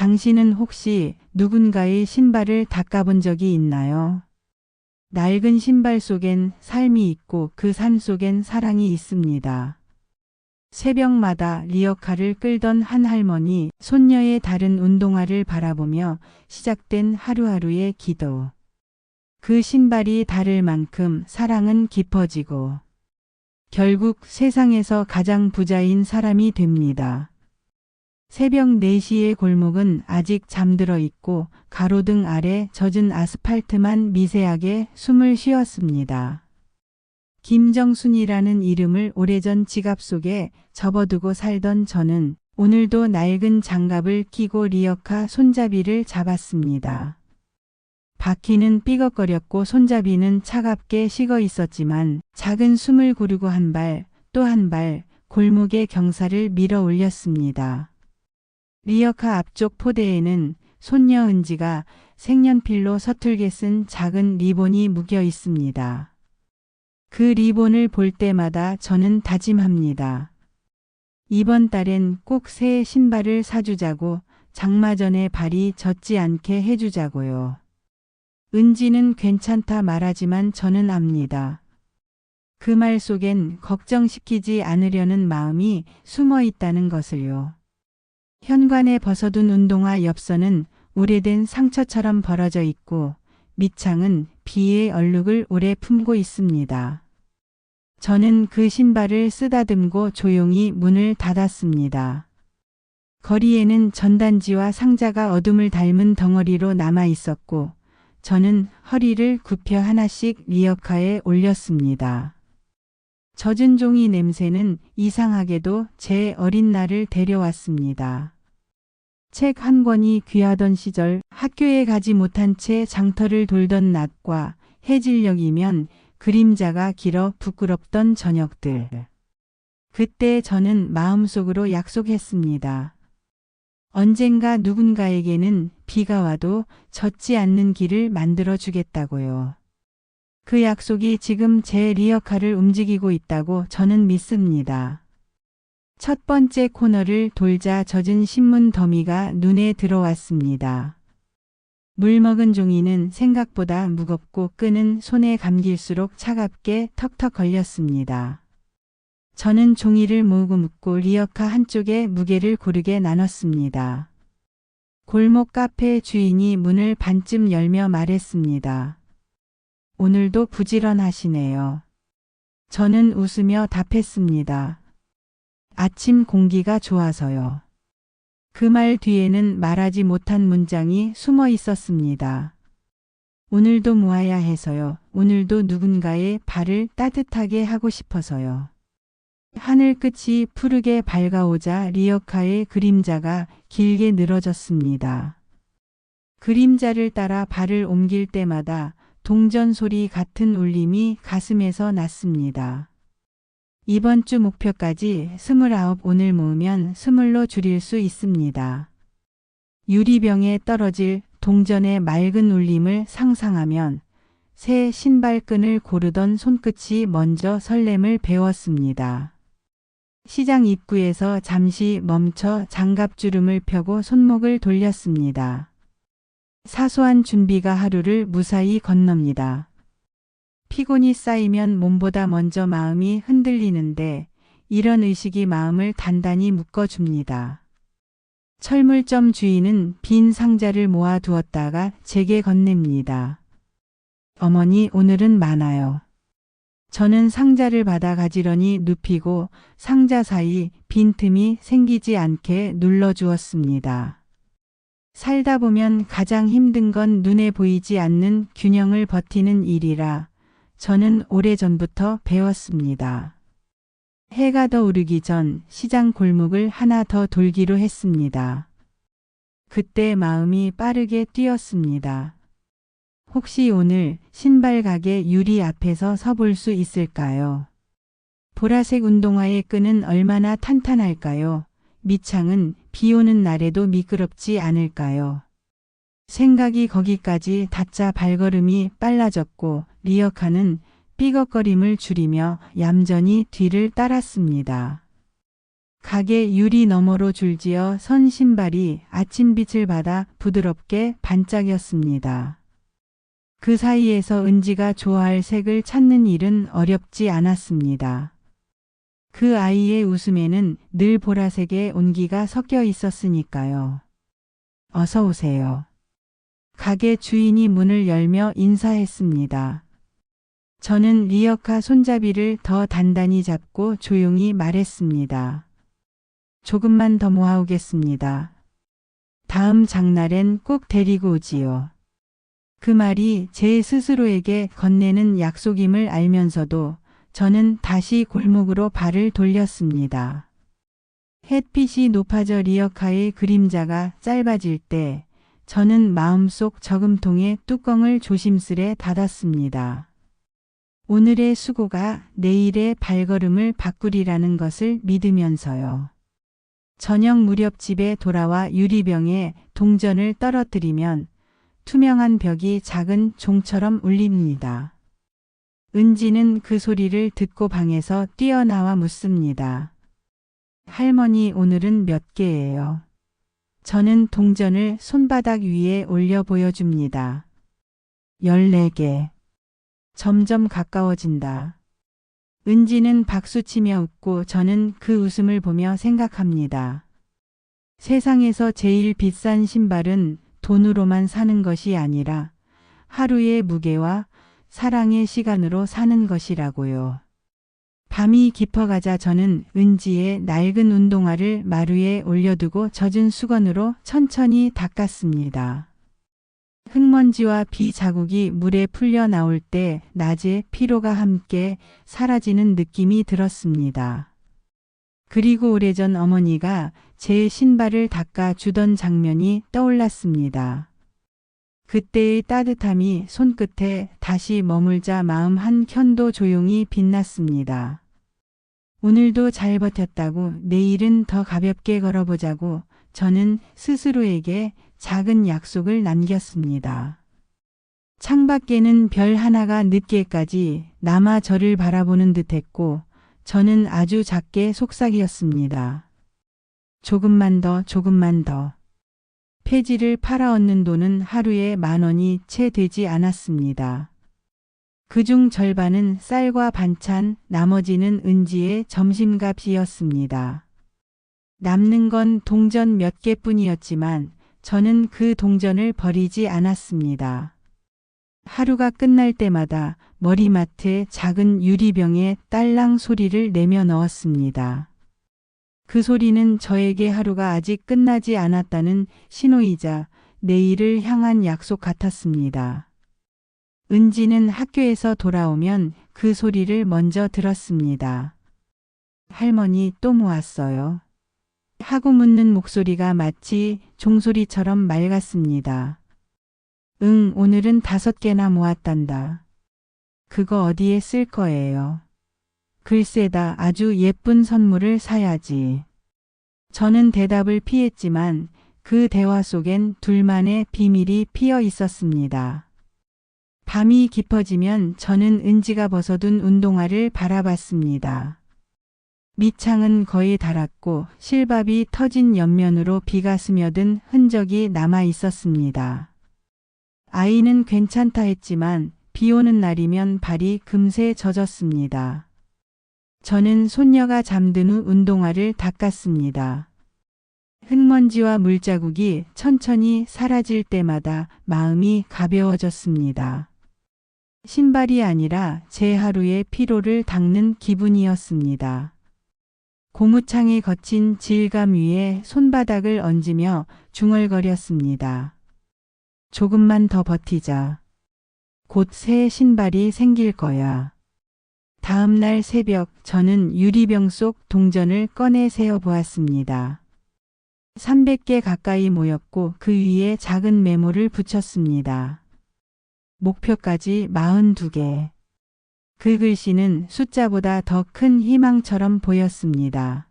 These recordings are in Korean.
당신은 혹시 누군가의 신발을 닦아본 적이 있나요? 낡은 신발 속엔 삶이 있고 그 삶 속엔 사랑이 있습니다. 새벽마다 리어카를 끌던 한 할머니, 손녀의 다른 운동화를 바라보며 시작된 하루하루의 기도. 그 신발이 닳을 만큼 사랑은 깊어지고 결국 세상에서 가장 부자인 사람이 됩니다. 새벽 4시의 골목은 아직 잠들어 있고 가로등 아래 젖은 아스팔트만 미세하게 숨을 쉬었습니다. 김정순이라는 이름을 오래전 지갑 속에 접어두고 살던 저는 오늘도 낡은 장갑을 끼고 리어카 손잡이를 잡았습니다. 바퀴는 삐걱거렸고 손잡이는 차갑게 식어 있었지만 작은 숨을 고르고 한 발 또 한 발 골목의 경사를 밀어 올렸습니다. 리어카 앞쪽 포대에는 손녀 은지가 색연필로 서툴게 쓴 작은 리본이 묶여 있습니다. 그 리본을 볼 때마다 저는 다짐합니다. 이번 달엔 꼭 새 신발을 사주자고, 장마 전에 발이 젖지 않게 해주자고요. 은지는 괜찮다 말하지만 저는 압니다. 그 말 속엔 걱정시키지 않으려는 마음이 숨어 있다는 것을요. 현관에 벗어둔 운동화 엽서는 오래된 상처처럼 벌어져 있고 밑창은 비의 얼룩을 오래 품고 있습니다. 저는 그 신발을 쓰다듬고 조용히 문을 닫았습니다. 거리에는 전단지와 상자가 어둠을 닮은 덩어리로 남아 있었고 저는 허리를 굽혀 하나씩 리어카에 올렸습니다. 젖은 종이 냄새는 이상하게도 제 어린 날을 데려왔습니다. 책 한 권이 귀하던 시절, 학교에 가지 못한 채 장터를 돌던 낮과 해질녘이면 그림자가 길어 부끄럽던 저녁들. 그때 저는 마음속으로 약속했습니다. 언젠가 누군가에게는 비가 와도 젖지 않는 길을 만들어 주겠다고요. 그 약속이 지금 제 리어카를 움직이고 있다고 저는 믿습니다. 첫 번째 코너를 돌자 젖은 신문 더미가 눈에 들어왔습니다. 물 먹은 종이는 생각보다 무겁고 끈은 손에 감길수록 차갑게 턱턱 걸렸습니다. 저는 종이를 모으고 묶고 리어카 한쪽에 무게를 고르게 나눴습니다. 골목 카페 주인이 문을 반쯤 열며 말했습니다. 오늘도 부지런하시네요. 저는 웃으며 답했습니다. 아침 공기가 좋아서요. 그 말 뒤에는 말하지 못한 문장이 숨어 있었습니다. 오늘도 모아야 해서요. 오늘도 누군가의 발을 따뜻하게 하고 싶어서요. 하늘 끝이 푸르게 밝아오자 리어카의 그림자가 길게 늘어졌습니다. 그림자를 따라 발을 옮길 때마다 동전 소리 같은 울림이 가슴에서 났습니다. 이번 주 목표까지 29 오늘 모으면 20로 줄일 수 있습니다. 유리병에 떨어질 동전의 맑은 울림을 상상하면 새 신발끈을 고르던 손끝이 먼저 설렘을 배웠습니다. 시장 입구에서 잠시 멈춰 장갑주름을 펴고 손목을 돌렸습니다. 사소한 준비가 하루를 무사히 건넙니다. 피곤이 쌓이면 몸보다 먼저 마음이 흔들리는데 이런 의식이 마음을 단단히 묶어줍니다. 철물점 주인은 빈 상자를 모아 두었다가 제게 건넵니다. 어머니, 오늘은 많아요. 저는 상자를 받아 가지런히 눕히고 상자 사이 빈틈이 생기지 않게 눌러주었습니다. 살다 보면 가장 힘든 건 눈에 보이지 않는 균형을 버티는 일이라 저는 오래전부터 배웠습니다. 해가 더 오르기 전 시장 골목을 하나 더 돌기로 했습니다. 그때 마음이 빠르게 뛰었습니다. 혹시 오늘 신발 가게 유리 앞에서 서볼 수 있을까요? 보라색 운동화의 끈은 얼마나 탄탄할까요? 밑창은 비 오는 날에도 미끄럽지 않을까요? 생각이 거기까지 닿자 발걸음이 빨라졌고 리어카는 삐걱거림을 줄이며 얌전히 뒤를 따랐습니다. 가게 유리 너머로 줄지어 선 신발이 아침빛을 받아 부드럽게 반짝였습니다. 그 사이에서 은지가 좋아할 색을 찾는 일은 어렵지 않았습니다. 그 아이의 웃음에는 늘 보라색의 온기가 섞여 있었으니까요. 어서 오세요. 가게 주인이 문을 열며 인사했습니다. 저는 리어카 손잡이를 더 단단히 잡고 조용히 말했습니다. 조금만 더 모아오겠습니다. 다음 장날엔 꼭 데리고 오지요. 그 말이 제 스스로에게 건네는 약속임을 알면서도 저는 다시 골목으로 발을 돌렸습니다. 햇빛이 높아져 리어카의 그림자가 짧아질 때 저는 마음속 저금통의 뚜껑을 조심스레 닫았습니다. 오늘의 수고가 내일의 발걸음을 바꾸리라는 것을 믿으면서요. 저녁 무렵 집에 돌아와 유리병에 동전을 떨어뜨리면 투명한 벽이 작은 종처럼 울립니다. 은지는 그 소리를 듣고 방에서 뛰어나와 묻습니다. 할머니, 오늘은 몇 개예요? 저는 동전을 손바닥 위에 올려 보여줍니다. 14개. 점점 가까워진다. 은지는 박수치며 웃고 저는 그 웃음을 보며 생각합니다. 세상에서 제일 비싼 신발은 돈으로만 사는 것이 아니라 하루의 무게와 사랑의 시간으로 사는 것이라고요. 밤이 깊어가자 저는 은지의 낡은 운동화를 마루에 올려두고 젖은 수건으로 천천히 닦았습니다. 흙먼지와 비 자국이 물에 풀려 나올 때 낮에 피로가 함께 사라지는 느낌이 들었습니다. 그리고 오래전 어머니가 제 신발을 닦아 주던 장면이 떠올랐습니다. 그때의 따뜻함이 손끝에 다시 머물자 마음 한 켠도 조용히 빛났습니다. 오늘도 잘 버텼다고, 내일은 더 가볍게 걸어보자고 저는 스스로에게 작은 약속을 남겼습니다. 창밖에는 별 하나가 늦게까지 남아 저를 바라보는 듯했고 저는 아주 작게 속삭였습니다. 조금만 더, 조금만 더. 폐지를 팔아 얻는 돈은 하루에 10,000원이 채 되지 않았습니다. 그중 절반은 쌀과 반찬, 나머지는 은지의 점심값이었습니다. 남는 건 동전 몇 개뿐이었지만 저는 그 동전을 버리지 않았습니다. 하루가 끝날 때마다 머리맡에 작은 유리병에 딸랑 소리를 내며 넣었습니다. 그 소리는 저에게 하루가 아직 끝나지 않았다는 신호이자 내일을 향한 약속 같았습니다. 은지는 학교에서 돌아오면 그 소리를 먼저 들었습니다. 할머니, 또 모았어요? 하고 묻는 목소리가 마치 종소리처럼 맑았습니다. 응, 오늘은 5개나 모았단다. 그거 어디에 쓸 거예요? 글쎄다, 아주 예쁜 선물을 사야지. 저는 대답을 피했지만 그 대화 속엔 둘만의 비밀이 피어 있었습니다. 밤이 깊어지면 저는 은지가 벗어둔 운동화를 바라봤습니다. 밑창은 거의 닳았고 실밥이 터진 옆면으로 비가 스며든 흔적이 남아 있었습니다. 아이는 괜찮다 했지만 비 오는 날이면 발이 금세 젖었습니다. 저는 손녀가 잠든 후 운동화를 닦았습니다. 흙먼지와 물자국이 천천히 사라질 때마다 마음이 가벼워졌습니다. 신발이 아니라 제 하루의 피로를 닦는 기분이었습니다. 고무창이 거친 질감 위에 손바닥을 얹으며 중얼거렸습니다. 조금만 더 버티자. 곧 새 신발이 생길 거야. 다음 날 새벽 저는 유리병 속 동전을 꺼내 세어 보았습니다. 300개 가까이 모였고 그 위에 작은 메모를 붙였습니다. 목표까지 42개. 그 글씨는 숫자보다 더 큰 희망처럼 보였습니다.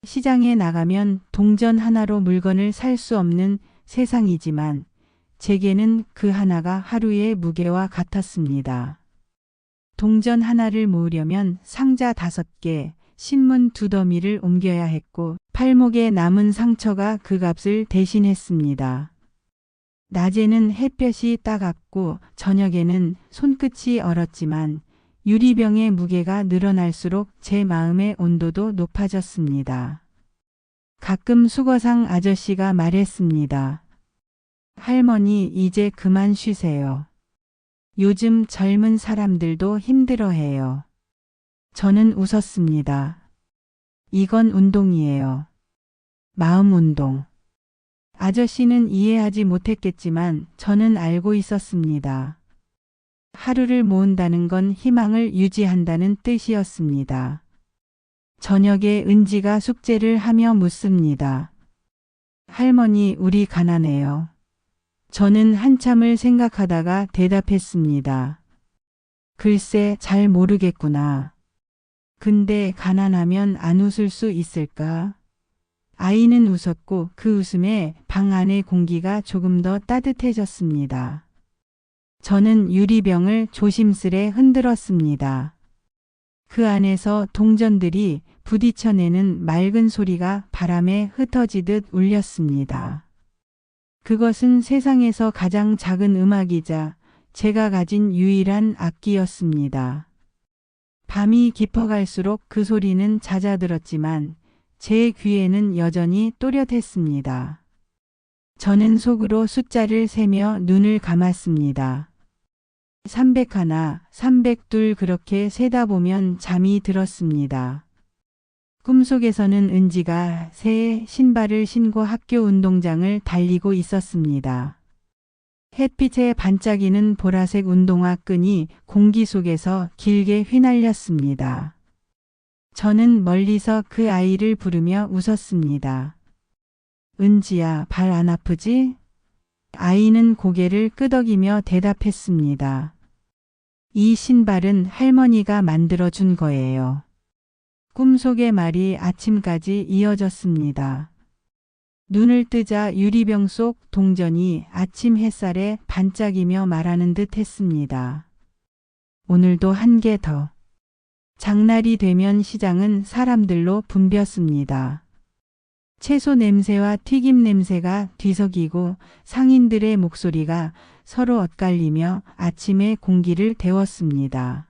시장에 나가면 동전 하나로 물건을 살 수 없는 세상이지만 제게는 그 하나가 하루의 무게와 같았습니다. 동전 하나를 모으려면 상자 5개, 신문 2더미를 옮겨야 했고 팔목에 남은 상처가 그 값을 대신했습니다. 낮에는 햇볕이 따갑고 저녁에는 손끝이 얼었지만 유리병의 무게가 늘어날수록 제 마음의 온도도 높아졌습니다. 가끔 수거상 아저씨가 말했습니다. 할머니, 이제 그만 쉬세요. 요즘 젊은 사람들도 힘들어해요. 저는 웃었습니다. 이건 운동이에요. 마음 운동. 아저씨는 이해하지 못했겠지만 저는 알고 있었습니다. 하루를 모은다는 건 희망을 유지한다는 뜻이었습니다. 저녁에 은지가 숙제를 하며 묻습니다. 할머니, 우리 가난해요. 저는 한참을 생각하다가 대답했습니다. 글쎄, 잘 모르겠구나. 근데 가난하면 안 웃을 수 있을까? 아이는 웃었고 그 웃음에 방 안의 공기가 조금 더 따뜻해졌습니다. 저는 유리병을 조심스레 흔들었습니다. 그 안에서 동전들이 부딪혀내는 맑은 소리가 바람에 흩어지듯 울렸습니다. 그것은 세상에서 가장 작은 음악이자 제가 가진 유일한 악기였습니다. 밤이 깊어갈수록 그 소리는 잦아들었지만 제 귀에는 여전히 또렷했습니다. 저는 속으로 숫자를 세며 눈을 감았습니다. 301, 302 그렇게 세다 보면 잠이 들었습니다. 꿈속에서는 은지가 새 신발을 신고 학교 운동장을 달리고 있었습니다. 햇빛에 반짝이는 보라색 운동화 끈이 공기 속에서 길게 휘날렸습니다. 저는 멀리서 그 아이를 부르며 웃었습니다. 은지야, 발 안 아프지? 아이는 고개를 끄덕이며 대답했습니다. 이 신발은 할머니가 만들어준 거예요. 꿈속의 말이 아침까지 이어졌습니다. 눈을 뜨자 유리병 속 동전이 아침 햇살에 반짝이며 말하는 듯 했습니다. 오늘도 한 개 더. 장날이 되면 시장은 사람들로 붐볐습니다. 채소 냄새와 튀김 냄새가 뒤섞이고 상인들의 목소리가 서로 엇갈리며 아침의 공기를 데웠습니다.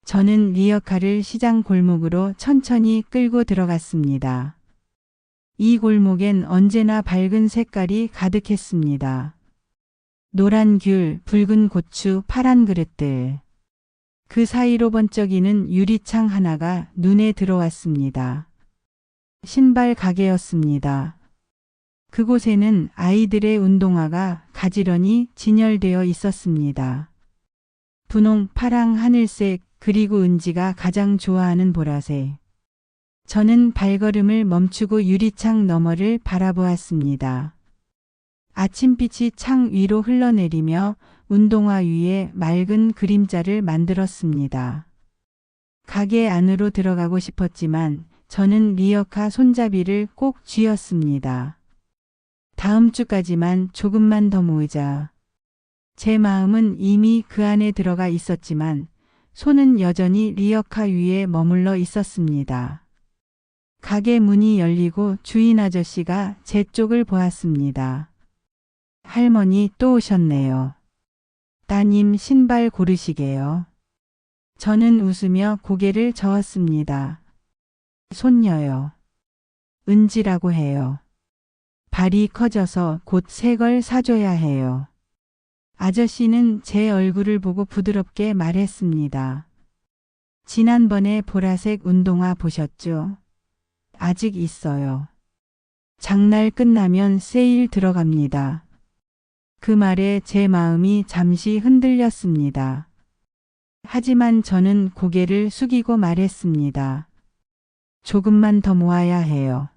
저는 리어카를 시장 골목으로 천천히 끌고 들어갔습니다. 이 골목엔 언제나 밝은 색깔이 가득했습니다. 노란 귤, 붉은 고추, 파란 그릇들. 그 사이로 번쩍이는 유리창 하나가 눈에 들어왔습니다. 신발 가게였습니다. 그곳에는 아이들의 운동화가 가지런히 진열되어 있었습니다. 분홍, 파랑, 하늘색, 그리고 은지가 가장 좋아하는 보라색. 저는 발걸음을 멈추고 유리창 너머를 바라보았습니다. 아침빛이 창 위로 흘러내리며 운동화 위에 맑은 그림자를 만들었습니다. 가게 안으로 들어가고 싶었지만 저는 리어카 손잡이를 꼭 쥐었습니다. 다음 주까지만 조금만 더 모으자. 제 마음은 이미 그 안에 들어가 있었지만 손은 여전히 리어카 위에 머물러 있었습니다. 가게 문이 열리고 주인 아저씨가 제 쪽을 보았습니다. 할머니 또 오셨네요. 따님 신발 고르시게요. 저는 웃으며 고개를 저었습니다. 손녀요. 은지라고 해요. 발이 커져서 곧 새 걸 사줘야 해요. 아저씨는 제 얼굴을 보고 부드럽게 말했습니다. 지난번에 보라색 운동화 보셨죠? 아직 있어요. 장날 끝나면 세일 들어갑니다. 그 말에 제 마음이 잠시 흔들렸습니다. 하지만 저는 고개를 숙이고 말했습니다. 조금만 더 모아야 해요.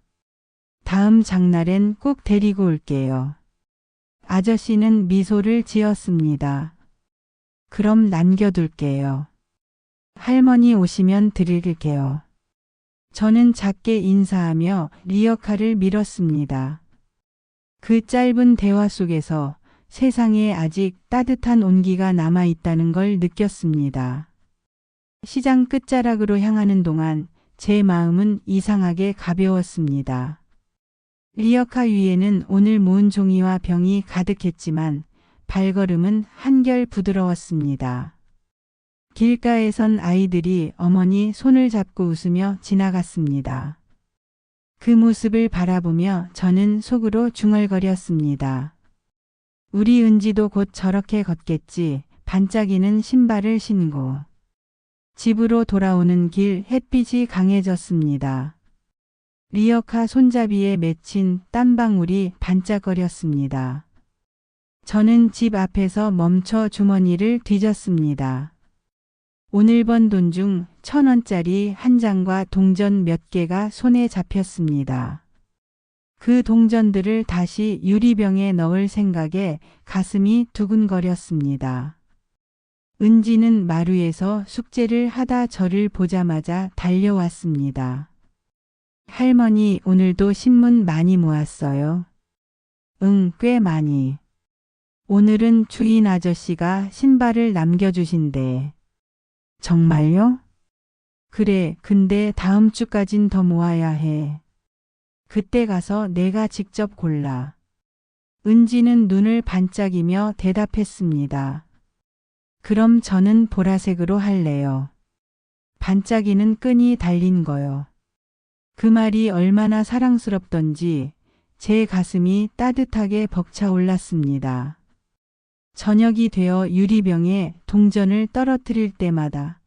다음 장날엔 꼭 데리고 올게요. 아저씨는 미소를 지었습니다. 그럼 남겨둘게요. 할머니 오시면 드릴게요. 저는 작게 인사하며 리어카를 밀었습니다. 그 짧은 대화 속에서 세상에 아직 따뜻한 온기가 남아있다는 걸 느꼈습니다. 시장 끝자락으로 향하는 동안 제 마음은 이상하게 가벼웠습니다. 리어카 위에는 오늘 모은 종이와 병이 가득했지만 발걸음은 한결 부드러웠습니다. 길가에선 아이들이 어머니 손을 잡고 웃으며 지나갔습니다. 그 모습을 바라보며 저는 속으로 중얼거렸습니다. 우리 은지도 곧 저렇게 걷겠지. 반짝이는 신발을 신고. 집으로 돌아오는 길 햇빛이 강해졌습니다. 리어카 손잡이에 맺힌 땀방울이 반짝거렸습니다. 저는 집 앞에서 멈춰 주머니를 뒤졌습니다. 오늘 번 돈 중 1,000원짜리 한 장과 동전 몇 개가 손에 잡혔습니다. 그 동전들을 다시 유리병에 넣을 생각에 가슴이 두근거렸습니다. 은지는 마루에서 숙제를 하다 저를 보자마자 달려왔습니다. 할머니, 오늘도 신문 많이 모았어요? 응, 꽤 많이. 오늘은 주인 아저씨가 신발을 남겨주신대. 정말요? 그래, 근데 다음 주까진 더 모아야 해. 그때 가서 내가 직접 골라. 은지는 눈을 반짝이며 대답했습니다. 그럼 저는 보라색으로 할래요. 반짝이는 끈이 달린 거요. 그 말이 얼마나 사랑스럽던지 제 가슴이 따뜻하게 벅차올랐습니다. 저녁이 되어 유리병에 동전을 떨어뜨릴 때마다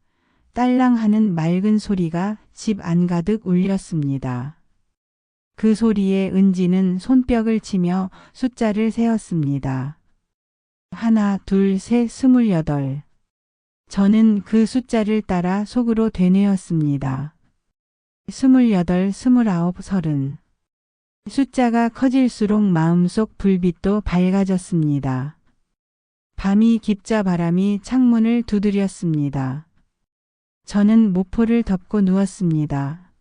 딸랑 하는 맑은 소리가 집 안가득 울렸습니다. 그 소리에 은지는 손뼉을 치며 숫자를 세었습니다. 1, 2, 3, 28. 저는 그 숫자를 따라 속으로 되뇌었습니다. 28, 29, 30. 숫자가 커질수록 마음속 불빛도 밝아졌습니다. 밤이 깊자 바람이 창문을 두드렸습니다. 저는 모포를 덮고 누웠습니다.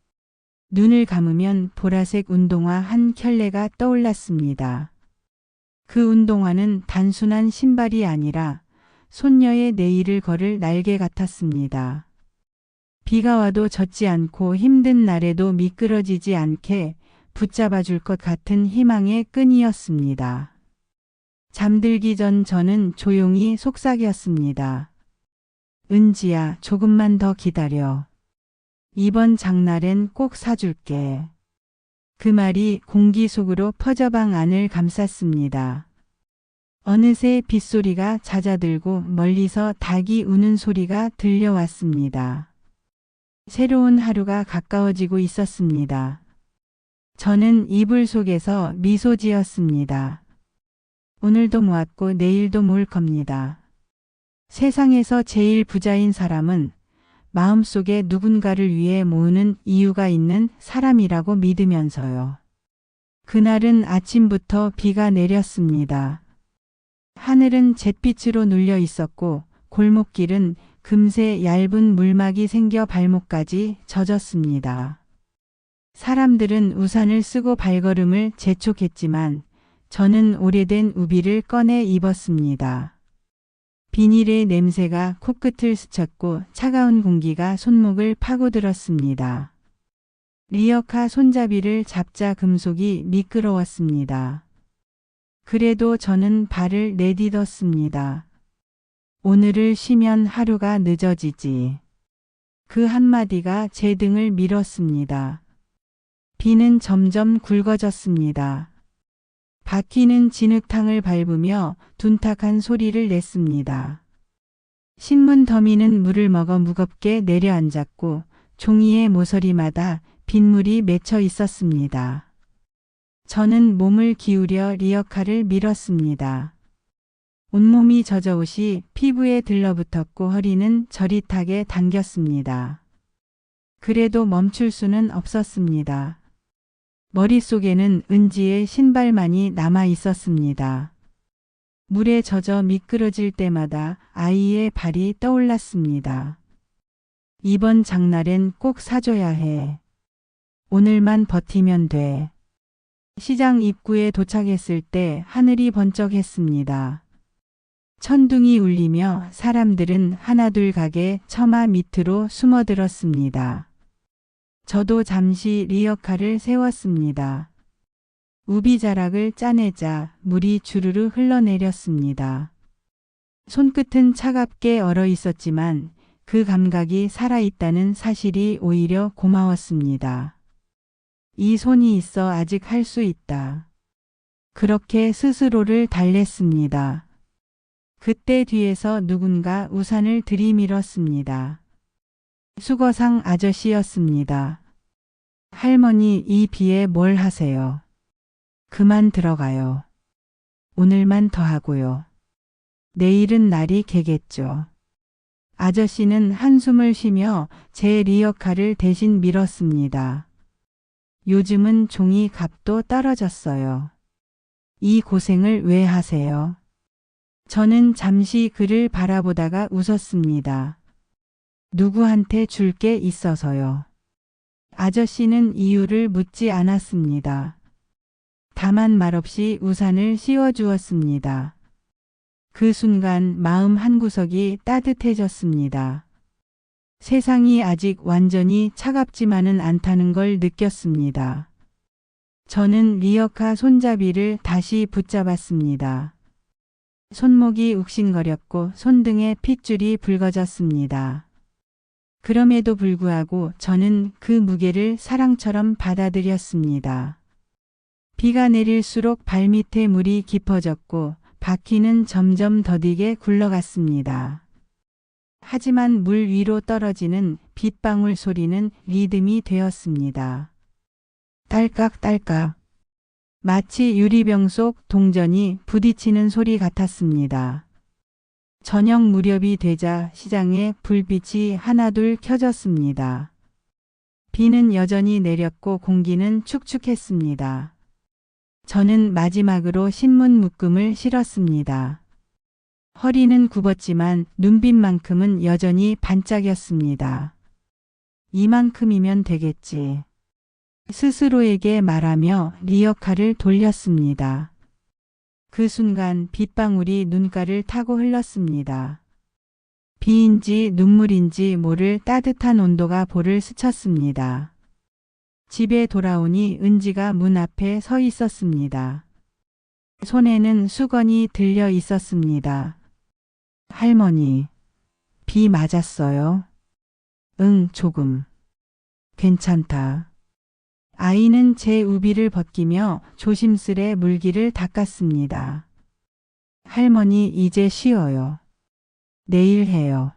눈을 감으면 보라색 운동화 한 켤레가 떠올랐습니다. 그 운동화는 단순한 신발이 아니라 손녀의 내일을 걸을 날개 같았습니다. 비가 와도 젖지 않고 힘든 날에도 미끄러지지 않게 붙잡아 줄 것 같은 희망의 끈이었습니다. 잠들기 전 저는 조용히 속삭였습니다. 은지야, 조금만 더 기다려. 이번 장날엔 꼭 사줄게. 그 말이 공기 속으로 퍼져 방 안을 감쌌습니다. 어느새 빗소리가 잦아들고 멀리서 닭이 우는 소리가 들려왔습니다. 새로운 하루가 가까워지고 있었습니다. 저는 이불 속에서 미소 지었습니다. 오늘도 모았고 내일도 모을 겁니다. 세상에서 제일 부자인 사람은 마음속에 누군가를 위해 모으는 이유가 있는 사람이라고 믿으면서요. 그날은 아침부터 비가 내렸습니다. 하늘은 잿빛으로 눌려 있었고 골목길은 금세 얇은 물막이 생겨 발목까지 젖었습니다. 사람들은 우산을 쓰고 발걸음을 재촉했지만 저는 오래된 우비를 꺼내 입었습니다. 비닐의 냄새가 코끝을 스쳤고 차가운 공기가 손목을 파고들었습니다. 리어카 손잡이를 잡자 금속이 미끄러웠습니다. 그래도 저는 발을 내딛었습니다. 오늘을 쉬면 하루가 늦어지지. 그 한마디가 제 등을 밀었습니다. 비는 점점 굵어졌습니다. 바퀴는 진흙탕을 밟으며 둔탁한 소리를 냈습니다. 신문 더미는 물을 먹어 무겁게 내려앉았고 종이의 모서리마다 빗물이 맺혀 있었습니다. 저는 몸을 기울여 리어카를 밀었습니다. 온몸이 젖어 옷이 피부에 들러붙었고 허리는 저릿하게 당겼습니다. 그래도 멈출 수는 없었습니다. 머릿속에는 은지의 신발만이 남아 있었습니다. 물에 젖어 미끄러질 때마다 아이의 발이 떠올랐습니다. 이번 장날엔 꼭 사줘야 해. 오늘만 버티면 돼. 시장 입구에 도착했을 때 하늘이 번쩍했습니다. 천둥이 울리며 사람들은 하나둘 가게 처마 밑으로 숨어들었습니다. 저도 잠시 리어카를 세웠습니다. 우비자락을 짜내자 물이 주르르 흘러내렸습니다. 손끝은 차갑게 얼어 있었지만 그 감각이 살아있다는 사실이 오히려 고마웠습니다. 이 손이 있어 아직 할 수 있다. 그렇게 스스로를 달랬습니다. 그때 뒤에서 누군가 우산을 들이밀었습니다. 수거상 아저씨였습니다. 할머니, 이 비에 뭘 하세요? 그만 들어가요. 오늘만 더 하고요. 내일은 날이 개겠죠. 아저씨는 한숨을 쉬며 제 리어카를 대신 밀었습니다. 요즘은 종이 값도 떨어졌어요. 이 고생을 왜 하세요? 저는 잠시 그를 바라보다가 웃었습니다. 누구한테 줄 게 있어서요. 아저씨는 이유를 묻지 않았습니다. 다만 말없이 우산을 씌워주었습니다. 그 순간 마음 한구석이 따뜻해졌습니다. 세상이 아직 완전히 차갑지만은 않다는 걸 느꼈습니다. 저는 리어카 손잡이를 다시 붙잡았습니다. 손목이 욱신거렸고 손등에 핏줄이 붉어졌습니다. 그럼에도 불구하고 저는 그 무게를 사랑처럼 받아들였습니다. 비가 내릴수록 발밑에 물이 깊어졌고 바퀴는 점점 더디게 굴러갔습니다. 하지만 물 위로 떨어지는 빗방울 소리는 리듬이 되었습니다. 딸깍딸깍. 마치 유리병 속 동전이 부딪히는 소리 같았습니다. 저녁 무렵이 되자 시장에 불빛이 하나둘 켜졌습니다. 비는 여전히 내렸고 공기는 축축했습니다. 저는 마지막으로 신문 묶음을 실었습니다. 허리는 굽었지만 눈빛만큼은 여전히 반짝였습니다. 이만큼이면 되겠지. 스스로에게 말하며 리어카를 돌렸습니다. 그 순간 빗방울이 눈가를 타고 흘렀습니다. 비인지 눈물인지 모를 따뜻한 온도가 볼을 스쳤습니다. 집에 돌아오니 은지가 문 앞에 서 있었습니다. 손에는 수건이 들려 있었습니다. 할머니, 비 맞았어요? 응, 조금. 괜찮다. 아이는 제 우비를 벗기며 조심스레 물기를 닦았습니다. 할머니, 이제 쉬어요. 내일 해요.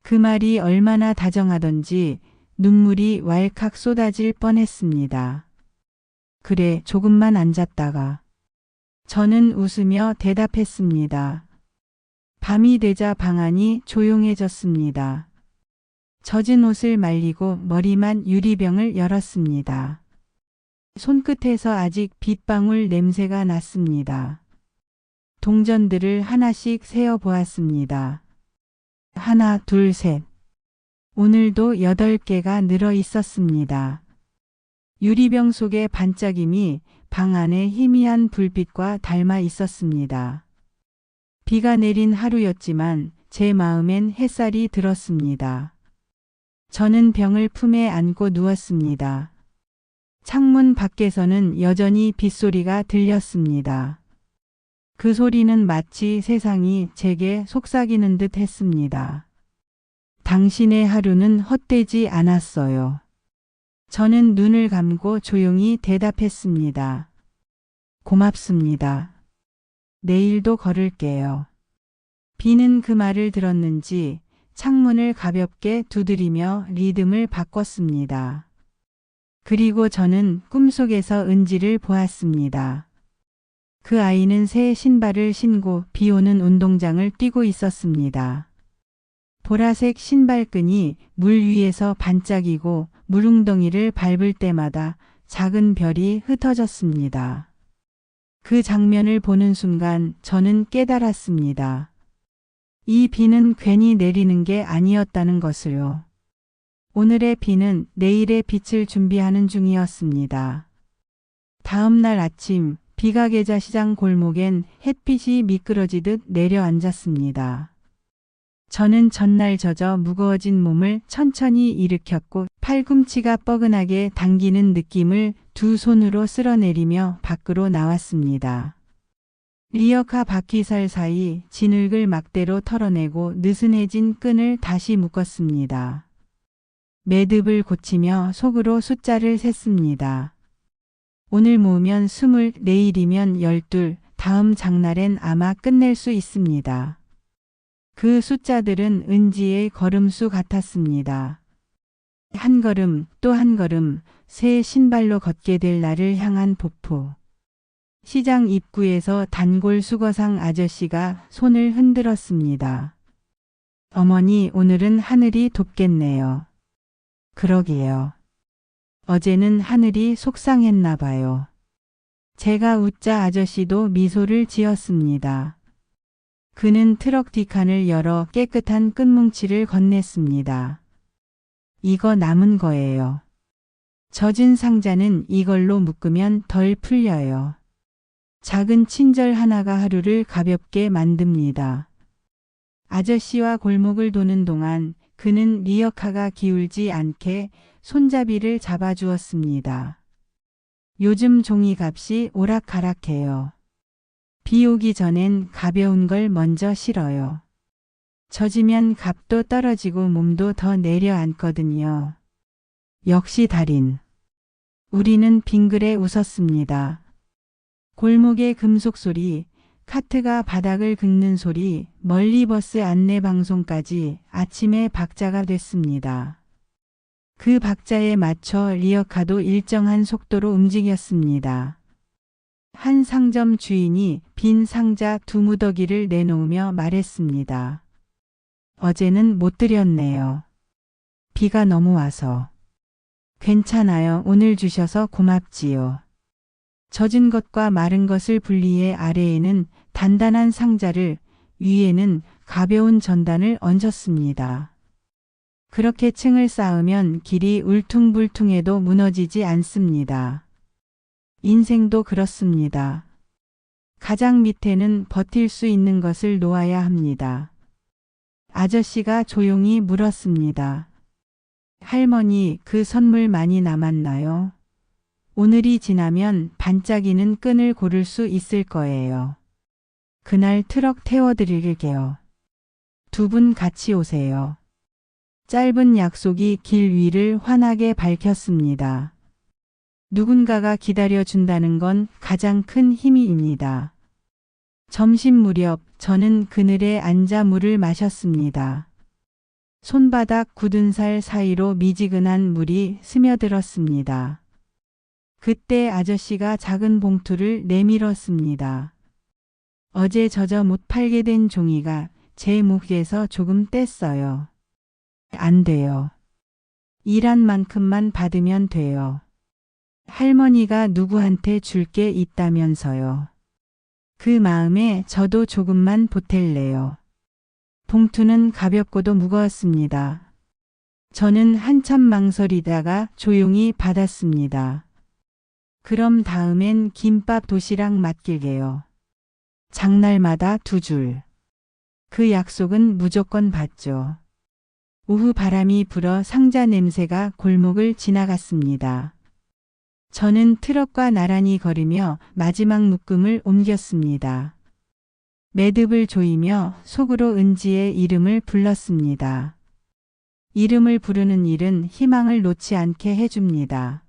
그 말이 얼마나 다정하던지 눈물이 왈칵 쏟아질 뻔했습니다. 그래, 조금만 앉았다가. 저는 웃으며 대답했습니다. 밤이 되자 방 안이 조용해졌습니다. 젖은 옷을 말리고 머리만 유리병을 열었습니다. 손끝에서 아직 빗방울 냄새가 났습니다. 동전들을 하나씩 세어 보았습니다. 하나, 둘, 셋. 오늘도 8개가 늘어 있었습니다. 유리병 속의 반짝임이 방 안의 희미한 불빛과 닮아 있었습니다. 비가 내린 하루였지만 제 마음엔 햇살이 들었습니다. 저는 병을 품에 안고 누웠습니다. 창문 밖에서는 여전히 빗소리가 들렸습니다. 그 소리는 마치 세상이 제게 속삭이는 듯 했습니다. 당신의 하루는 헛되지 않았어요. 저는 눈을 감고 조용히 대답했습니다. 고맙습니다. 내일도 걸을게요. 비는 그 말을 들었는지 창문을 가볍게 두드리며 리듬을 바꿨습니다. 그리고 저는 꿈속에서 은지를 보았습니다. 그 아이는 새 신발을 신고 비 오는 운동장을 뛰고 있었습니다. 보라색 신발끈이 물 위에서 반짝이고 물웅덩이를 밟을 때마다 작은 별이 흩어졌습니다. 그 장면을 보는 순간 저는 깨달았습니다. 이 비는 괜히 내리는 게 아니었다는 것을요. 오늘의 비는 내일의 빛을 준비하는 중이었습니다. 다음 날 아침 비가 개자 시장 골목엔 햇빛이 미끄러지듯 내려앉았습니다. 저는 전날 젖어 무거워진 몸을 천천히 일으켰고 팔꿈치가 뻐근하게 당기는 느낌을 두 손으로 쓸어내리며 밖으로 나왔습니다. 리어카 바퀴살 사이 진흙을 막대로 털어내고 느슨해진 끈을 다시 묶었습니다. 매듭을 고치며 속으로 숫자를 셌습니다. 오늘 모으면 24, 내일이면 12, 다음 장날엔 아마 끝낼 수 있습니다. 그 숫자들은 은지의 걸음수 같았습니다. 한 걸음 또 한 걸음 새 신발로 걷게 될 날을 향한 보포. 시장 입구에서 단골 수거상 아저씨가 손을 흔들었습니다. 어머니, 오늘은 하늘이 돕겠네요. 그러게요. 어제는 하늘이 속상했나 봐요. 제가 웃자 아저씨도 미소를 지었습니다. 그는 트럭 뒷칸을 열어 깨끗한 끝뭉치를 건넸습니다. 이거 남은 거예요. 젖은 상자는 이걸로 묶으면 덜 풀려요. 작은 친절 하나가 하루를 가볍게 만듭니다. 아저씨와 골목을 도는 동안 그는 리어카가 기울지 않게 손잡이를 잡아주었습니다. 요즘 종이값이 오락가락해요. 비 오기 전엔 가벼운 걸 먼저 실어요. 젖으면 값도 떨어지고 몸도 더 내려앉거든요. 역시 달인. 우리는 빙그레 웃었습니다. 골목의 금속 소리, 카트가 바닥을 긁는 소리, 멀리 버스 안내 방송까지 아침의 박자가 됐습니다. 그 박자에 맞춰 리어카도 일정한 속도로 움직였습니다. 한 상점 주인이 빈 상자 2무더기를 내놓으며 말했습니다. 어제는 못 드렸네요. 비가 너무 와서. 괜찮아요. 오늘 주셔서 고맙지요. 젖은 것과 마른 것을 분리해 아래에는 단단한 상자를, 위에는 가벼운 전단을 얹었습니다. 그렇게 층을 쌓으면 길이 울퉁불퉁해도 무너지지 않습니다. 인생도 그렇습니다. 가장 밑에는 버틸 수 있는 것을 놓아야 합니다. 아저씨가 조용히 물었습니다. 할머니, 그 선물 많이 남았나요? 오늘이 지나면 반짝이는 끈을 고를 수 있을 거예요. 그날 트럭 태워드릴게요. 두 분 같이 오세요. 짧은 약속이 길 위를 환하게 밝혔습니다. 누군가가 기다려준다는 건 가장 큰 힘입니다. 점심 무렵 저는 그늘에 앉아 물을 마셨습니다. 손바닥 굳은 살 사이로 미지근한 물이 스며들었습니다. 그때 아저씨가 작은 봉투를 내밀었습니다. 어제 젖어 못 팔게 된 종이가 제 목에서 조금 뗐어요. 안 돼요. 일한 만큼만 받으면 돼요. 할머니가 누구한테 줄 게 있다면서요. 그 마음에 저도 조금만 보탤래요. 봉투는 가볍고도 무거웠습니다. 저는 한참 망설이다가 조용히 받았습니다. 그럼 다음엔 김밥 도시락 맡길게요. 장날마다 2줄. 그 약속은 무조건 받죠. 오후 바람이 불어 상자 냄새가 골목을 지나갔습니다. 저는 트럭과 나란히 걸으며 마지막 묶음을 옮겼습니다. 매듭을 조이며 속으로 은지의 이름을 불렀습니다. 이름을 부르는 일은 희망을 놓지 않게 해줍니다.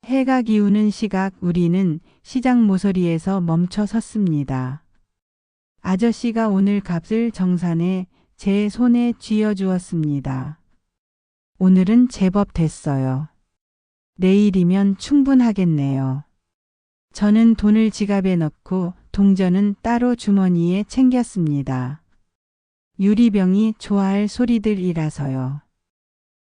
해가 기우는 시각 우리는 시장 모서리에서 멈춰 섰습니다. 아저씨가 오늘 값을 정산해 제 손에 쥐어주었습니다. 오늘은 제법 됐어요. 내일이면 충분하겠네요. 저는 돈을 지갑에 넣고 동전은 따로 주머니에 챙겼습니다. 유리병이 좋아할 소리들이라서요.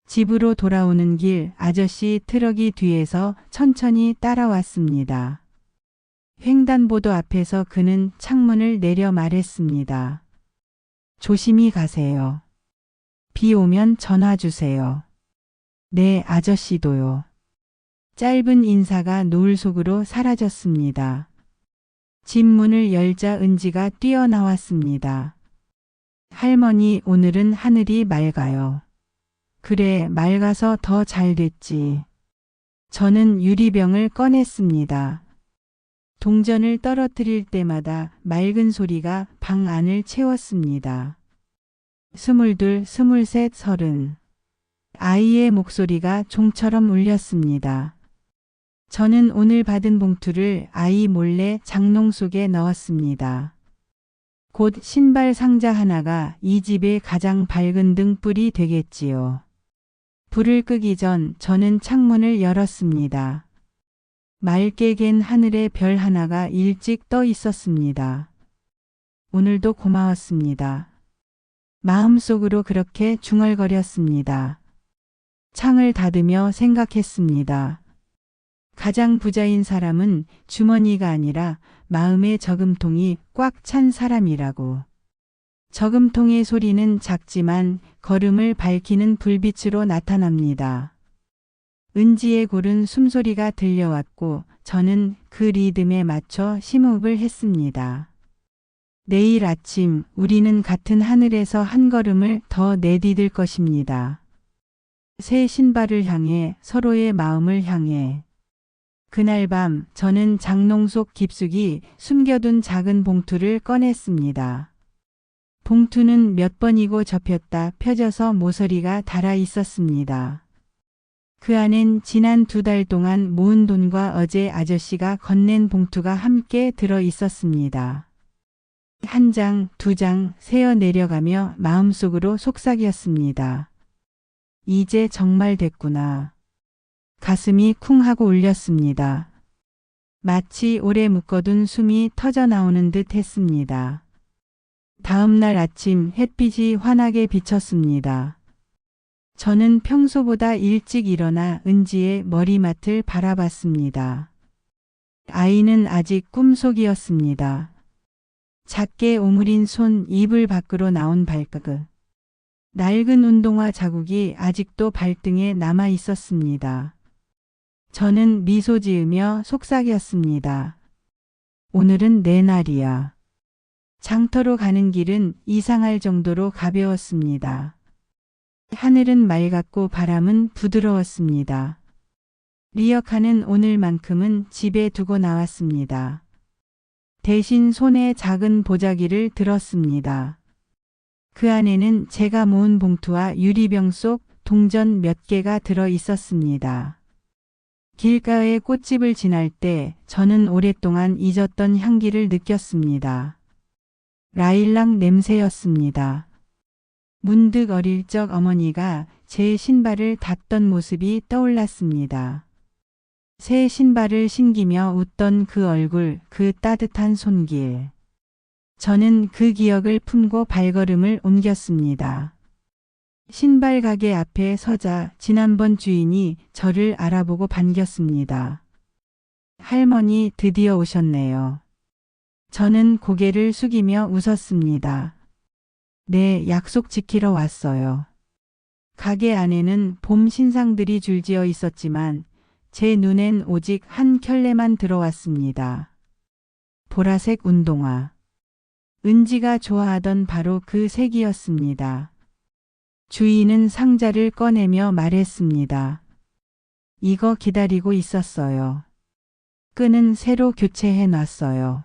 집으로 돌아오는 길 아저씨 트럭이 뒤에서 천천히 따라왔습니다. 횡단보도 앞에서 그는 창문을 내려 말했습니다. 조심히 가세요. 비 오면 전화 주세요. 네, 아저씨도요. 짧은 인사가 노을 속으로 사라졌습니다. 집 문을 열자 은지가 뛰어나왔습니다. 할머니, 오늘은 하늘이 맑아요. 그래, 맑아서 더 잘 됐지. 저는 유리병을 꺼냈습니다. 동전을 떨어뜨릴 때마다 맑은 소리가 방 안을 채웠습니다. 22, 23, 30. 아이의 목소리가 종처럼 울렸습니다. 저는 오늘 받은 봉투를 아이 몰래 장롱 속에 넣었습니다. 곧 신발 상자 하나가 이 집의 가장 밝은 등불이 되겠지요. 불을 끄기 전 저는 창문을 열었습니다. 맑게 갠 하늘에 별 하나가 일찍 떠 있었습니다. 오늘도 고마웠습니다. 마음속으로 그렇게 중얼거렸습니다. 창을 닫으며 생각했습니다. 가장 부자인 사람은 주머니가 아니라 마음의 저금통이 꽉 찬 사람이라고. 저금통의 소리는 작지만 걸음을 밝히는 불빛으로 나타납니다. 은지의 고른 숨소리가 들려왔고 저는 그 리듬에 맞춰 심호흡을 했습니다. 내일 아침 우리는 같은 하늘에서 한 걸음을 더 내디딜 것입니다. 새 신발을 향해, 서로의 마음을 향해. 그날 밤 저는 장롱 속 깊숙이 숨겨둔 작은 봉투를 꺼냈습니다. 봉투는 몇 번이고 접혔다 펴져서 모서리가 달아 있었습니다. 그 안엔 지난 2달 동안 모은 돈과 어제 아저씨가 건넨 봉투가 함께 들어 있었습니다. 한 장, 2장 세어 내려가며 마음속으로 속삭였습니다. 이제 정말 됐구나. 가슴이 쿵 하고 울렸습니다. 마치 오래 묶어둔 숨이 터져 나오는 듯 했습니다. 다음 날 아침 햇빛이 환하게 비쳤습니다. 저는 평소보다 일찍 일어나 은지의 머리맡을 바라봤습니다. 아이는 아직 꿈속이었습니다. 작게 오므린 손, 이불 밖으로 나온 발가락. 낡은 운동화 자국이 아직도 발등에 남아 있었습니다. 저는 미소 지으며 속삭였습니다. 오늘은 내 날이야. 장터로 가는 길은 이상할 정도로 가벼웠습니다. 하늘은 맑았고 바람은 부드러웠습니다. 리어카는 오늘만큼은 집에 두고 나왔습니다. 대신 손에 작은 보자기를 들었습니다. 그 안에는 제가 모은 봉투와 유리병 속 동전 몇 개가 들어 있었습니다. 길가의 꽃집을 지날 때 저는 오랫동안 잊었던 향기를 느꼈습니다. 라일락 냄새였습니다. 문득 어릴 적 어머니가 제 신발을 닫던 모습이 떠올랐습니다. 새 신발을 신기며 웃던 그 얼굴, 그 따뜻한 손길. 저는 그 기억을 품고 발걸음을 옮겼습니다. 신발 가게 앞에 서자 지난번 주인이 저를 알아보고 반겼습니다. 할머니, 드디어 오셨네요. 저는 고개를 숙이며 웃었습니다. 네, 약속 지키러 왔어요. 가게 안에는 봄 신상들이 줄지어 있었지만 제 눈엔 오직 한 켤레만 들어왔습니다. 보라색 운동화. 은지가 좋아하던 바로 그 색이었습니다. 주인은 상자를 꺼내며 말했습니다. 이거 기다리고 있었어요. 끈은 새로 교체해 놨어요.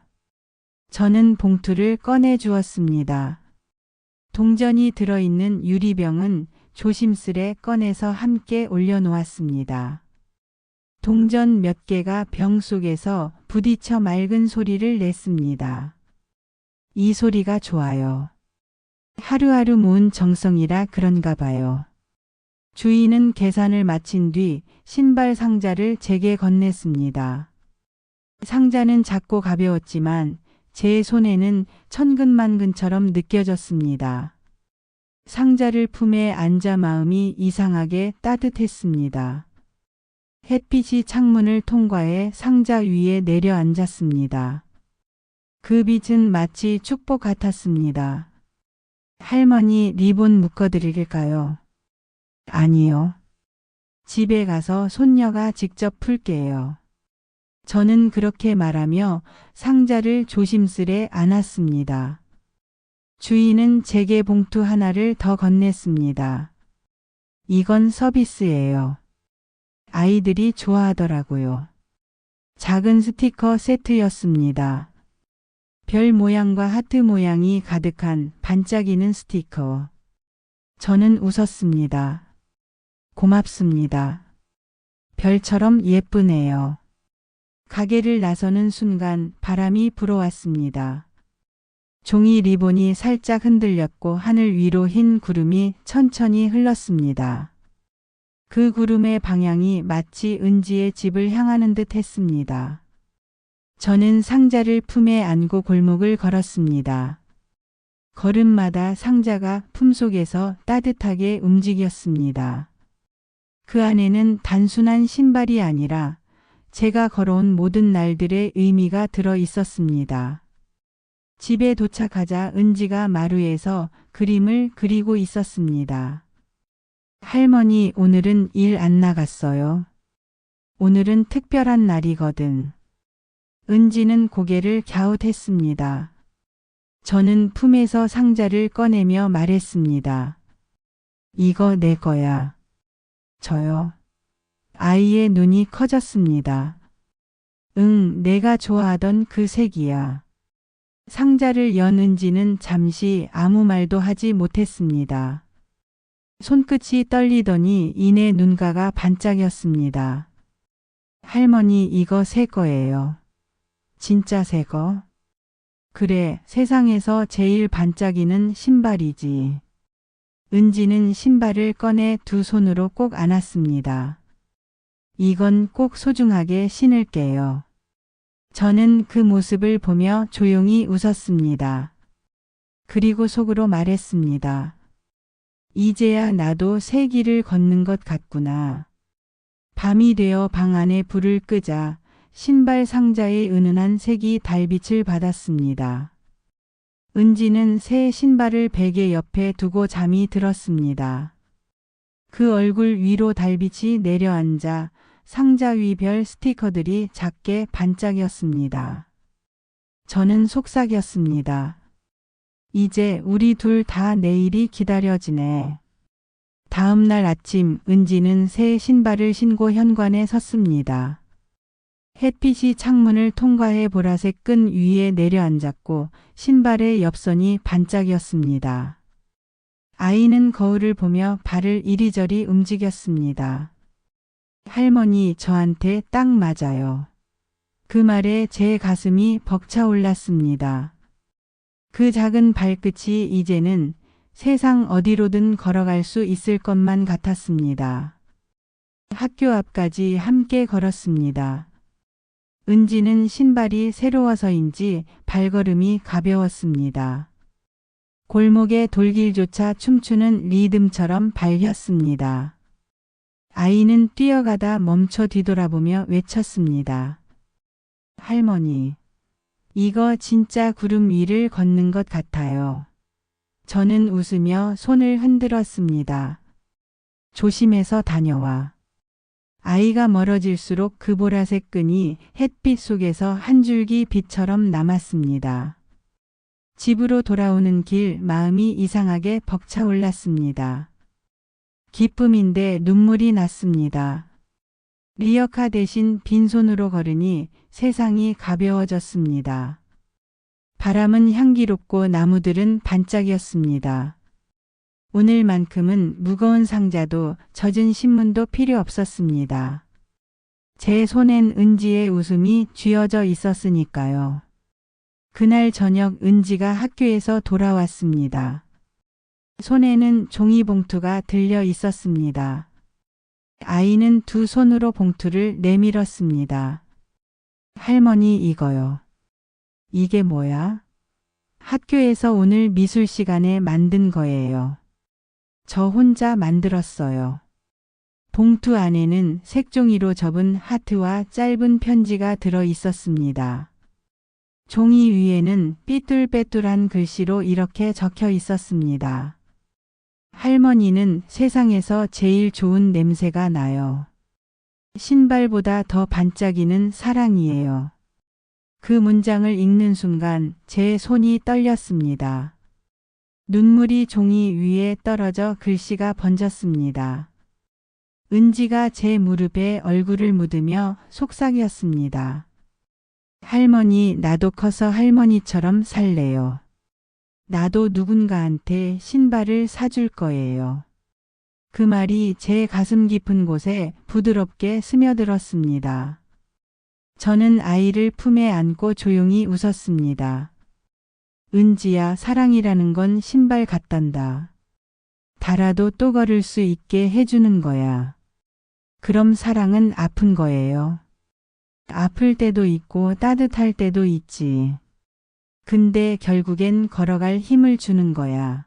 저는 봉투를 꺼내 주었습니다. 동전이 들어있는 유리병은 조심스레 꺼내서 함께 올려놓았습니다. 동전 몇 개가 병 속에서 부딪혀 맑은 소리를 냈습니다. 이 소리가 좋아요. 하루하루 모은 정성이라 그런가 봐요. 주인은 계산을 마친 뒤 신발 상자를 제게 건넸습니다. 상자는 작고 가벼웠지만 제 손에는 천근만근처럼 느껴졌습니다. 상자를 품에 안자 마음이 이상하게 따뜻했습니다. 햇빛이 창문을 통과해 상자 위에 내려앉았습니다. 그 빛은 마치 축복 같았습니다. 할머니, 리본 묶어드릴까요? 아니요. 집에 가서 손녀가 직접 풀게요. 저는 그렇게 말하며 상자를 조심스레 안았습니다. 주인은 제게 봉투 하나를 더 건넸습니다. 이건 서비스예요. 아이들이 좋아하더라고요. 작은 스티커 세트였습니다. 별 모양과 하트 모양이 가득한 반짝이는 스티커. 저는 웃었습니다. 고맙습니다. 별처럼 예쁘네요. 가게를 나서는 순간 바람이 불어왔습니다. 종이 리본이 살짝 흔들렸고 하늘 위로 흰 구름이 천천히 흘렀습니다. 그 구름의 방향이 마치 은지의 집을 향하는 듯 했습니다. 저는 상자를 품에 안고 골목을 걸었습니다. 걸음마다 상자가 품속에서 따뜻하게 움직였습니다. 그 안에는 단순한 신발이 아니라 제가 걸어온 모든 날들의 의미가 들어 있었습니다. 집에 도착하자 은지가 마루에서 그림을 그리고 있었습니다. 할머니, 오늘은 일 안 나갔어요. 오늘은 특별한 날이거든. 은지는 고개를 갸웃했습니다. 저는 품에서 상자를 꺼내며 말했습니다. 이거 내 거야. 저요. 아이의 눈이 커졌습니다. 응, 내가 좋아하던 그 색이야. 상자를 연 은지는 잠시 아무 말도 하지 못했습니다. 손끝이 떨리더니 이내 눈가가 반짝였습니다. 할머니, 이거 새 거예요. 진짜 새 거? 그래, 세상에서 제일 반짝이는 신발이지. 은지는 신발을 꺼내 두 손으로 꼭 안았습니다. 이건 꼭 소중하게 신을게요. 저는 그 모습을 보며 조용히 웃었습니다. 그리고 속으로 말했습니다. 이제야 나도 새 길을 걷는 것 같구나. 밤이 되어 방 안에 불을 끄자 신발 상자의 은은한 색이 달빛을 받았습니다. 은지는 새 신발을 베개 옆에 두고 잠이 들었습니다. 그 얼굴 위로 달빛이 내려앉아 상자 위 별 스티커들이 작게 반짝였습니다. 저는 속삭였습니다. 이제 우리 둘 다 내일이 기다려지네. 다음 날 아침 은지는 새 신발을 신고 현관에 섰습니다. 햇빛이 창문을 통과해 보라색 끈 위에 내려앉았고 신발의 옆선이 반짝였습니다. 아이는 거울을 보며 발을 이리저리 움직였습니다. 할머니, 저한테 딱 맞아요. 그 말에 제 가슴이 벅차올랐습니다. 그 작은 발끝이 이제는 세상 어디로든 걸어갈 수 있을 것만 같았습니다. 학교 앞까지 함께 걸었습니다. 은지는 신발이 새로워서인지 발걸음이 가벼웠습니다. 골목의 돌길조차 춤추는 리듬처럼 밝혔습니다. 아이는 뛰어가다 멈춰 뒤돌아보며 외쳤습니다. 할머니, 이거 진짜 구름 위를 걷는 것 같아요. 저는 웃으며 손을 흔들었습니다. 조심해서 다녀와. 아이가 멀어질수록 그 보라색 끈이 햇빛 속에서 한 줄기 빛처럼 남았습니다. 집으로 돌아오는 길 마음이 이상하게 벅차올랐습니다. 기쁨인데 눈물이 났습니다. 리어카 대신 빈손으로 걸으니 세상이 가벼워졌습니다. 바람은 향기롭고 나무들은 반짝였습니다. 오늘만큼은 무거운 상자도 젖은 신문도 필요 없었습니다. 제 손엔 은지의 웃음이 쥐어져 있었으니까요. 그날 저녁 은지가 학교에서 돌아왔습니다. 손에는 종이봉투가 들려 있었습니다. 아이는 두 손으로 봉투를 내밀었습니다. 할머니, 이거요. 이게 뭐야? 학교에서 오늘 미술 시간에 만든 거예요. 저 혼자 만들었어요. 봉투 안에는 색종이로 접은 하트와 짧은 편지가 들어 있었습니다. 종이 위에는 삐뚤빼뚤한 글씨로 이렇게 적혀 있었습니다. 할머니는 세상에서 제일 좋은 냄새가 나요. 신발보다 더 반짝이는 사랑이에요. 그 문장을 읽는 순간 제 손이 떨렸습니다. 눈물이 종이 위에 떨어져 글씨가 번졌습니다. 은지가 제 무릎에 얼굴을 묻으며 속삭였습니다. 할머니, 나도 커서 할머니처럼 살래요. 나도 누군가한테 신발을 사줄 거예요. 그 말이 제 가슴 깊은 곳에 부드럽게 스며들었습니다. 저는 아이를 품에 안고 조용히 웃었습니다. 은지야, 사랑이라는 건 신발 같단다. 달아도 또 걸을 수 있게 해주는 거야. 그럼 사랑은 아픈 거예요. 아플 때도 있고 따뜻할 때도 있지. 근데 결국엔 걸어갈 힘을 주는 거야.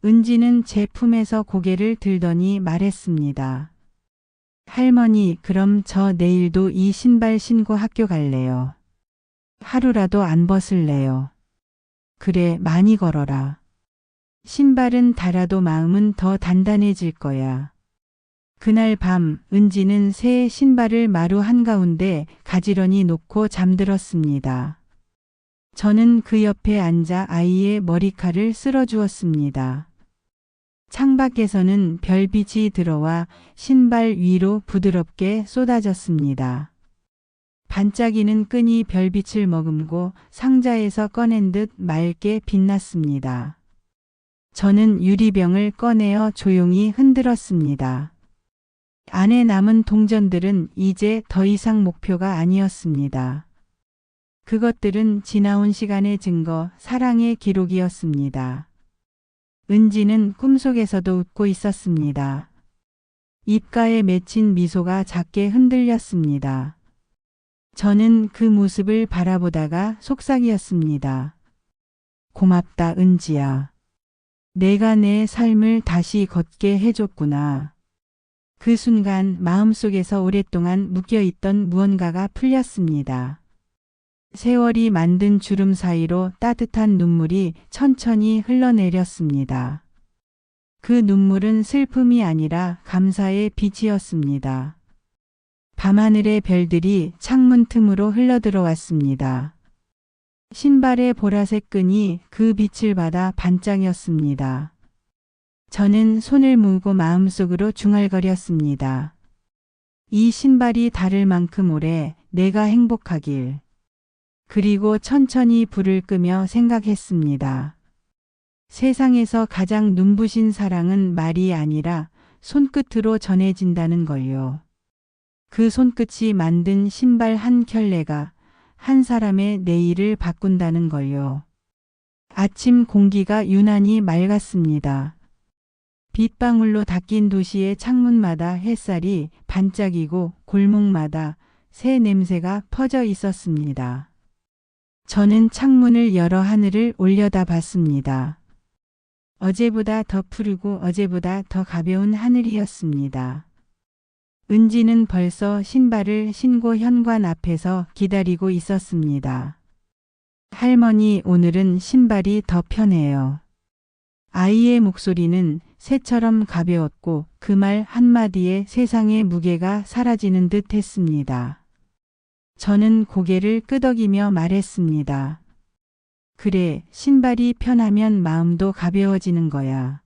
은지는 제 품에서 고개를 들더니 말했습니다. 할머니, 그럼 저 내일도 이 신발 신고 학교 갈래요. 하루라도 안 벗을래요. 그래, 많이 걸어라. 신발은 달아도 마음은 더 단단해질 거야. 그날 밤 은지는 새 신발을 마루 한가운데 가지런히 놓고 잠들었습니다. 저는 그 옆에 앉아 아이의 머리칼을 쓸어주었습니다. 창밖에서는 별빛이 들어와 신발 위로 부드럽게 쏟아졌습니다. 반짝이는 끈이 별빛을 머금고 상자에서 꺼낸 듯 맑게 빛났습니다. 저는 유리병을 꺼내어 조용히 흔들었습니다. 안에 남은 동전들은 이제 더 이상 목표가 아니었습니다. 그것들은 지나온 시간의 증거, 사랑의 기록이었습니다. 은지는 꿈속에서도 웃고 있었습니다. 입가에 맺힌 미소가 작게 흔들렸습니다. 저는 그 모습을 바라보다가 속삭이었습니다. 고맙다, 은지야. 내가 내 삶을 다시 걷게 해줬구나. 그 순간 마음속에서 오랫동안 묶여있던 무언가가 풀렸습니다. 세월이 만든 주름 사이로 따뜻한 눈물이 천천히 흘러내렸습니다. 그 눈물은 슬픔이 아니라 감사의 빛이었습니다. 밤하늘의 별들이 창문 틈으로 흘러들어왔습니다. 신발의 보라색 끈이 그 빛을 받아 반짝였습니다. 저는 손을 물고 마음속으로 중얼거렸습니다. 이 신발이 닳을 만큼 오래 내가 행복하길. 그리고 천천히 불을 끄며 생각했습니다. 세상에서 가장 눈부신 사랑은 말이 아니라 손끝으로 전해진다는 걸요. 그 손끝이 만든 신발 한 켤레가 한 사람의 내일을 바꾼다는 걸요. 아침 공기가 유난히 맑았습니다. 빗방울로 닦인 도시의 창문마다 햇살이 반짝이고 골목마다 새 냄새가 퍼져 있었습니다. 저는 창문을 열어 하늘을 올려다봤습니다. 어제보다 더 푸르고 어제보다 더 가벼운 하늘이었습니다. 은지는 벌써 신발을 신고 현관 앞에서 기다리고 있었습니다. 할머니, 오늘은 신발이 더 편해요. 아이의 목소리는 새처럼 가벼웠고 그 말 한마디에 세상의 무게가 사라지는 듯 했습니다. 저는 고개를 끄덕이며 말했습니다. 그래, 신발이 편하면 마음도 가벼워지는 거야.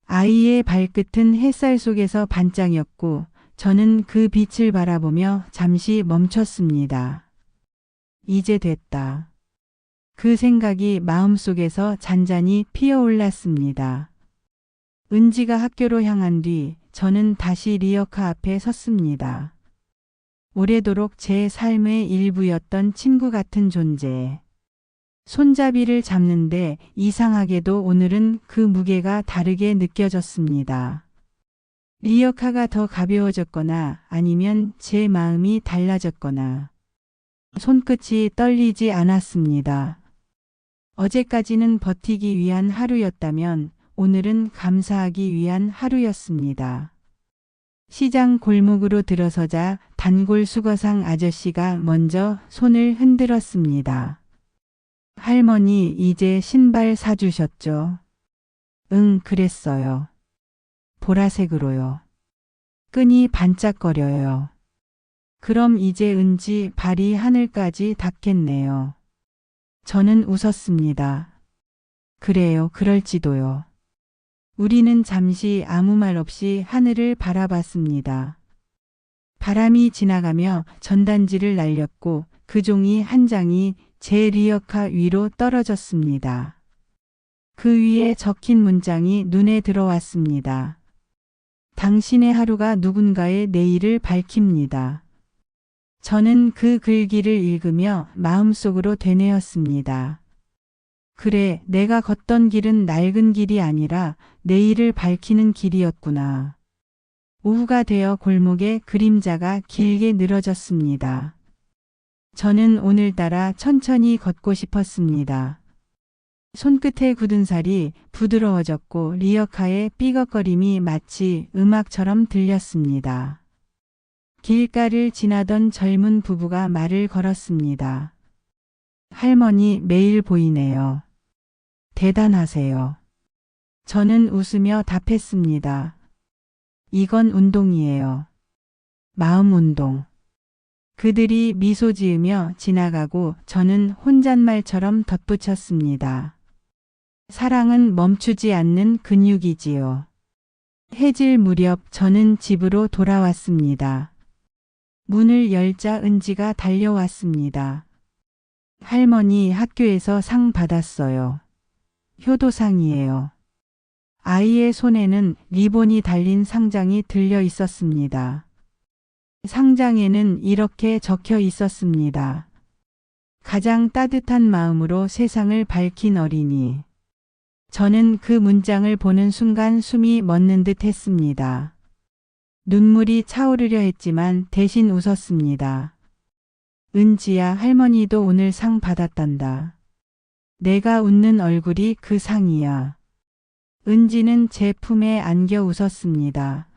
아이의 발끝은 햇살 속에서 반짝였고 저는 그 빛을 바라보며 잠시 멈췄습니다. 이제 됐다. 그 생각이 마음속에서 잔잔히 피어올랐습니다. 은지가 학교로 향한 뒤 저는 다시 리어카 앞에 섰습니다. 오래도록 제 삶의 일부였던 친구 같은 존재. 손잡이를 잡는데 이상하게도 오늘은 그 무게가 다르게 느껴졌습니다. 리어카가 더 가벼워졌거나 아니면 제 마음이 달라졌거나 손끝이 떨리지 않았습니다. 어제까지는 버티기 위한 하루였다면 오늘은 감사하기 위한 하루였습니다. 시장 골목으로 들어서자 단골 수거상 아저씨가 먼저 손을 흔들었습니다. 할머니, 이제 신발 사주셨죠? 응, 그랬어요. 보라색으로요. 끈이 반짝거려요. 그럼 이제 은지 발이 하늘까지 닿겠네요. 저는 웃었습니다. 그래요, 그럴지도요. 우리는 잠시 아무 말 없이 하늘을 바라봤습니다. 바람이 지나가며 전단지를 날렸고 그 종이 한 장이 제 리어카 위로 떨어졌습니다. 그 위에 적힌 문장이 눈에 들어왔습니다. 당신의 하루가 누군가의 내일을 밝힙니다. 저는 그 글귀를 읽으며 마음속으로 되뇌었습니다. 그래, 내가 걷던 길은 낡은 길이 아니라 내일을 밝히는 길이었구나. 오후가 되어 골목에 그림자가 길게 늘어졌습니다. 저는 오늘따라 천천히 걷고 싶었습니다. 손끝에 굳은 살이 부드러워졌고 리어카의 삐걱거림이 마치 음악처럼 들렸습니다. 길가를 지나던 젊은 부부가 말을 걸었습니다. 할머니 매일 보이네요. 대단하세요. 저는 웃으며 답했습니다. 이건 운동이에요. 마음 운동. 그들이 미소 지으며 지나가고 저는 혼잣말처럼 덧붙였습니다. 사랑은 멈추지 않는 근육이지요. 해질 무렵 저는 집으로 돌아왔습니다. 문을 열자 은지가 달려왔습니다. 할머니 학교에서 상 받았어요. 효도상이에요. 아이의 손에는 리본이 달린 상장이 들려 있었습니다. 상장에는 이렇게 적혀 있었습니다. 가장 따뜻한 마음으로 세상을 밝힌 어린이. 저는 그 문장을 보는 순간 숨이 멎는 듯 했습니다. 눈물이 차오르려 했지만 대신 웃었습니다. 은지야, 할머니도 오늘 상 받았단다. 내가 웃는 얼굴이 그 상이야. 은지는 제 품에 안겨 웃었습니다.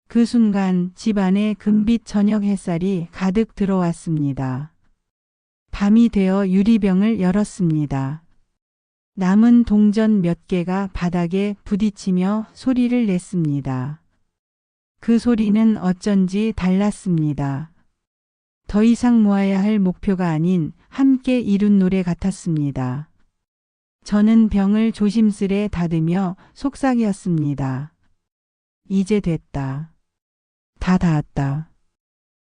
그 순간 집안에 금빛 저녁 햇살이 가득 들어왔습니다. 밤이 되어 유리병을 열었습니다. 남은 동전 몇 개가 바닥에 부딪히며 소리를 냈습니다. 그 소리는 어쩐지 달랐습니다. 더 이상 모아야 할 목표가 아닌 함께 이룬 노래 같았습니다. 저는 병을 조심스레 닫으며 속삭였습니다. 이제 됐다. 다 닿았다.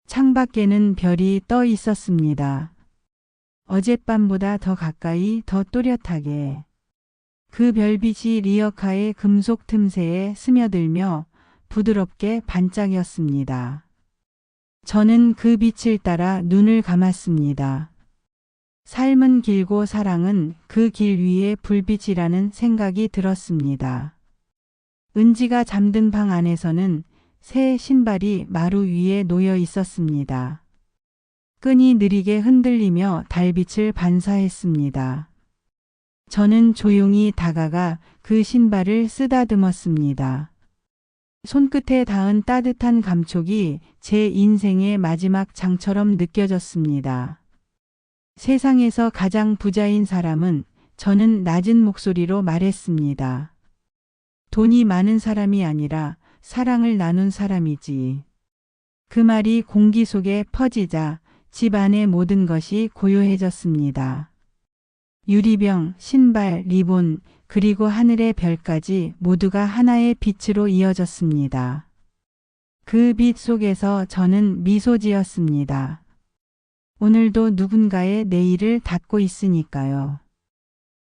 창밖에는 별이 떠 있었습니다. 어젯밤보다 더 가까이, 더 또렷하게. 그 별빛이 리어카의 금속 틈새에 스며들며 부드럽게 반짝였습니다. 저는 그 빛을 따라 눈을 감았습니다. 삶은 길고 사랑은 그 길 위의 불빛이라는 생각이 들었습니다. 은지가 잠든 방 안에서는 새 신발이 마루 위에 놓여 있었습니다. 끈이 느리게 흔들리며 달빛을 반사했습니다. 저는 조용히 다가가 그 신발을 쓰다듬었습니다. 손끝에 닿은 따뜻한 감촉이 제 인생의 마지막 장처럼 느껴졌습니다. 세상에서 가장 부자인 사람은, 저는 낮은 목소리로 말했습니다. 돈이 많은 사람이 아니라 사랑을 나눈 사람이지. 그 말이 공기 속에 퍼지자 집 안의 모든 것이 고요해졌습니다. 유리병, 신발, 리본, 그리고 하늘의 별까지 모두가 하나의 빛으로 이어졌습니다. 그 빛 속에서 저는 미소 지었습니다. 오늘도 누군가의 내일을 닫고 있으니까요.